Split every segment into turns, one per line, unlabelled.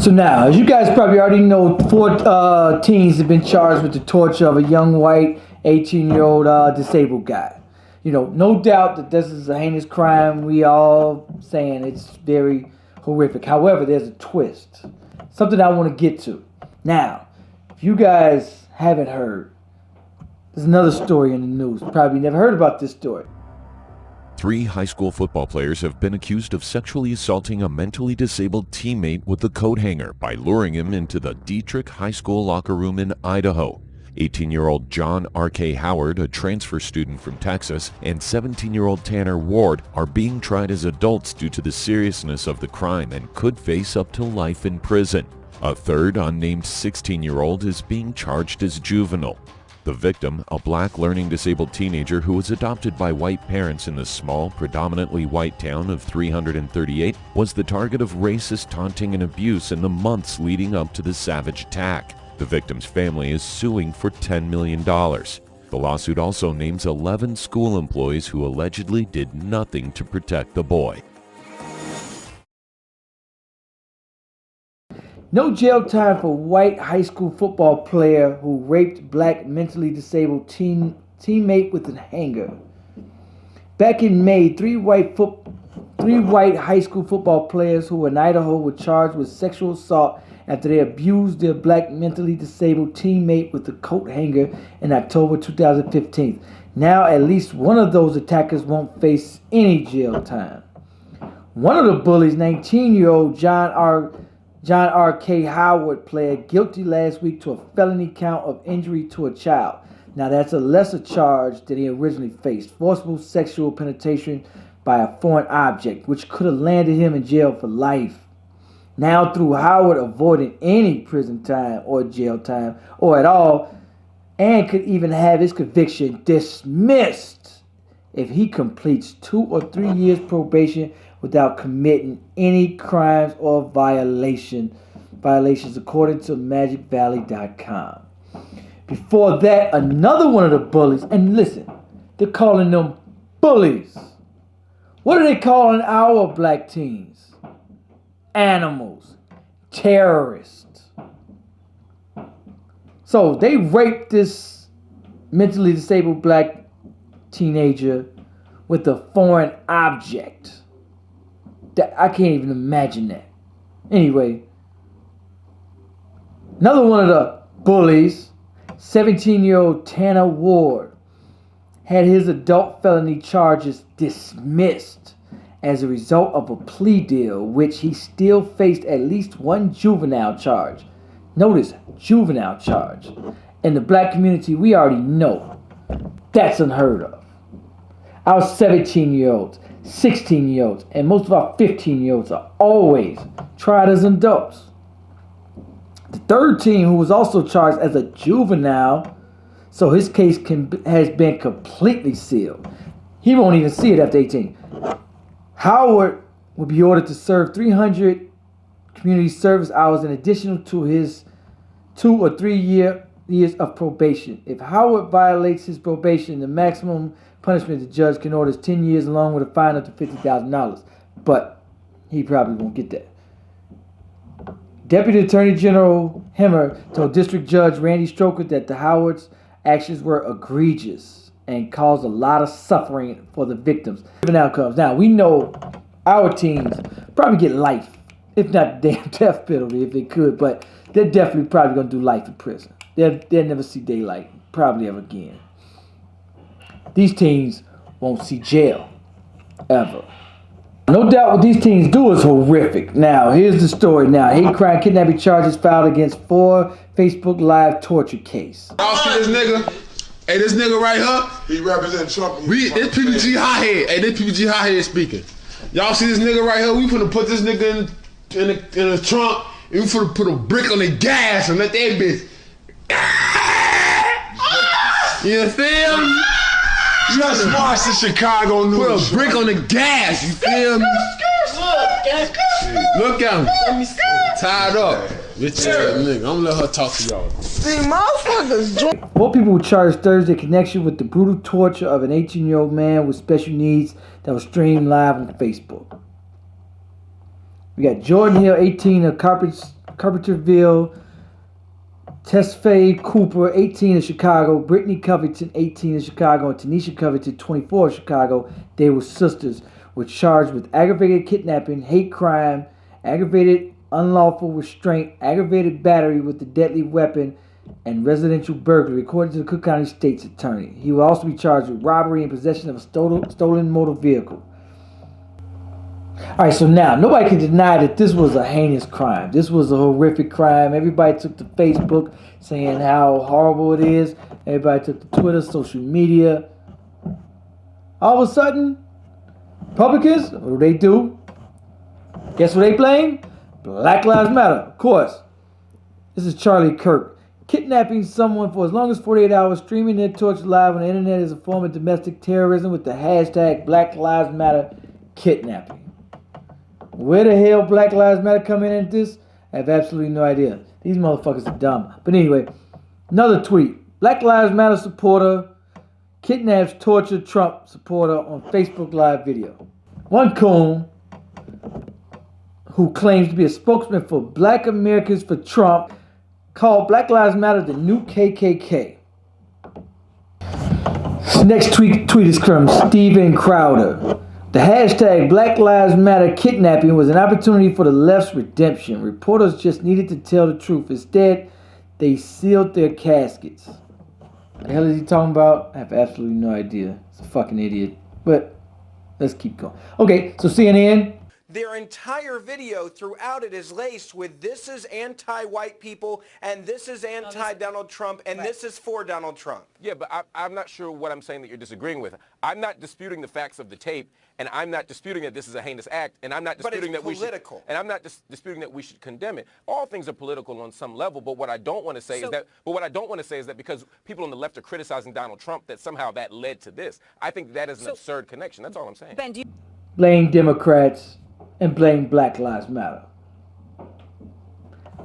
So now, as you guys probably already know, four teens have been charged with the torture of a young white 18-year-old disabled guy. You know, no doubt that this is a heinous crime. We all saying it's very horrific. However, there's a twist. Something I want to get to. Now, if you guys haven't heard, there's another story in the news. Probably never heard about this story.
3 high school football players have been accused of sexually assaulting a mentally disabled teammate with a coat hanger by luring him into the Dietrich High School locker room in Idaho. 18-year-old John R.K. Howard, a transfer student from Texas, and 17-year-old Tanner Ward are being tried as adults due to the seriousness of the crime and could face up to life in prison. A third, unnamed 16-year-old, is being charged as juvenile. The victim, a black learning disabled teenager who was adopted by white parents in the small, predominantly white town of 338, was the target of racist taunting and abuse in the months leading up to the savage attack. The victim's family is suing for $10 million. The lawsuit also names 11 school employees who allegedly did nothing to protect the boy.
No jail time for white high school football player who raped black mentally disabled teammate with a hanger. Back in May, three white high school football players who were in Idaho were charged with sexual assault after they abused their black mentally disabled teammate with a coat hanger in October 2015. Now, at least one of those attackers won't face any jail time. One of the bullies, 19-year-old John R.K. Howard, pled guilty last week to a felony count of injury to a child. Now, that's a lesser charge than he originally faced. Forcible sexual penetration by a foreign object, which could have landed him in jail for life. Now, through Howard avoiding any prison time or jail time or at all, and could even have his conviction dismissed if he completes 2 or 3 years probation without committing any crimes or violations, according to MagicValley.com. Before that, another one of the bullies, and listen, they're calling them bullies. What are they calling our black teens? Animals, terrorists. So they raped this mentally disabled black teenager with a foreign object. I can't even imagine that. Anyway, another one of the bullies, 17-year-old Tanner Ward, had his adult felony charges dismissed as a result of a plea deal, which he still faced at least one juvenile charge. Notice, juvenile charge. In the black community, we already know that's unheard of. Our 17-year-olds, 16-year-olds, and most of our 15-year-olds are always tried as adults. The third teen, who was also charged as a juvenile, so his case has been completely sealed. He won't even see it after 18. Howard will be ordered to serve 300 community service hours in addition to his 2 or 3 years of probation. If Howard violates his probation, the maximum punishment the judge can order is 10 years along with a fine up to $50,000. But he probably won't get that. Deputy Attorney General Hemmer told District Judge Randy Stroker that the Howard's actions were egregious and caused a lot of suffering for the victims. Different outcomes. Now, we know our teens probably get life, if not the damn death penalty if they could, but they're definitely probably going to do life in prison. They'll never see daylight, probably ever again. These teens won't see jail, ever. No doubt what these teens do is horrific. Now, here's the story. Now, hate crime kidnapping charges filed against 4 Facebook Live torture case.
Y'all see this nigga? Hey, this nigga right here,
he represents Trump.
this PPG Hothead. Hey, this PPG Hothead speaking. Y'all see this nigga right here? We finna put this nigga in the trunk, and we finna put a brick on the gas and let that bitch. You feel me?
Just watch the Chicago news.
Put a brick on the gas. You feel me? Look at him. Tied up. Bitch ass nigga. I'm gonna let her talk to y'all.
See, motherfuckers.
4 people were charged Thursday in connection with the brutal torture of an 18-year-old man with special needs that was streamed live on Facebook. We got Jordan Hill, 18, of Carpenterville, Tesfaye Cooper, 18 of Chicago, Brittany Covington, 18 of Chicago, and Tanisha Covington, 24 of Chicago. They were sisters, were charged with aggravated kidnapping, hate crime, aggravated unlawful restraint, aggravated battery with a deadly weapon, and residential burglary, according to the Cook County State's Attorney. He will also be charged with robbery and possession of a stolen motor vehicle. Alright, so now, nobody can deny that this was a heinous crime. This was a horrific crime. Everybody took to Facebook saying how horrible it is. Everybody took to Twitter, social media. All of a sudden, Republicans, what do they do? Guess what they blame? Black Lives Matter, of course. This is Charlie Kirk. Kidnapping someone for as long as 48 hours, streaming their torch live on the internet is a form of domestic terrorism with the hashtag Black Lives Matter kidnapping. Where the hell Black Lives Matter come in at this? I have absolutely no idea. These motherfuckers are dumb. But anyway, another tweet. Black Lives Matter supporter kidnaps tortured Trump supporter on Facebook Live video. One coon who claims to be a spokesman for Black Americans for Trump called Black Lives Matter the new KKK. Next tweet is from Steven Crowder. The hashtag Black Lives Matter kidnapping was an opportunity for the left's redemption. Reporters just needed to tell the truth. Instead, they sealed their caskets. The hell is he talking about? I have absolutely no idea. It's a fucking idiot. But let's keep going. Okay, so CNN.
Their entire video throughout it is laced with this is anti-white people and this is anti-Donald Trump and this is for Donald Trump.
Yeah, but I'm not sure what I'm saying that you're disagreeing with. I'm not disputing the facts of the tape, and I'm not disputing that this is a heinous act, and I'm not disputing that we should. And I'm not disputing that we should condemn it. All things are political on some level, but what I don't want to say is that. But what I don't want to say is that because people on the left are criticizing Donald Trump, that somehow that led to this. I think that is an absurd connection. That's all I'm saying.
Ben, do you
Blame Democrats and blame Black Lives Matter.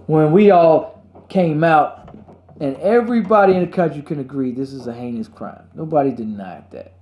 When we all came out and everybody in the country can agree this is a heinous crime. Nobody denied that.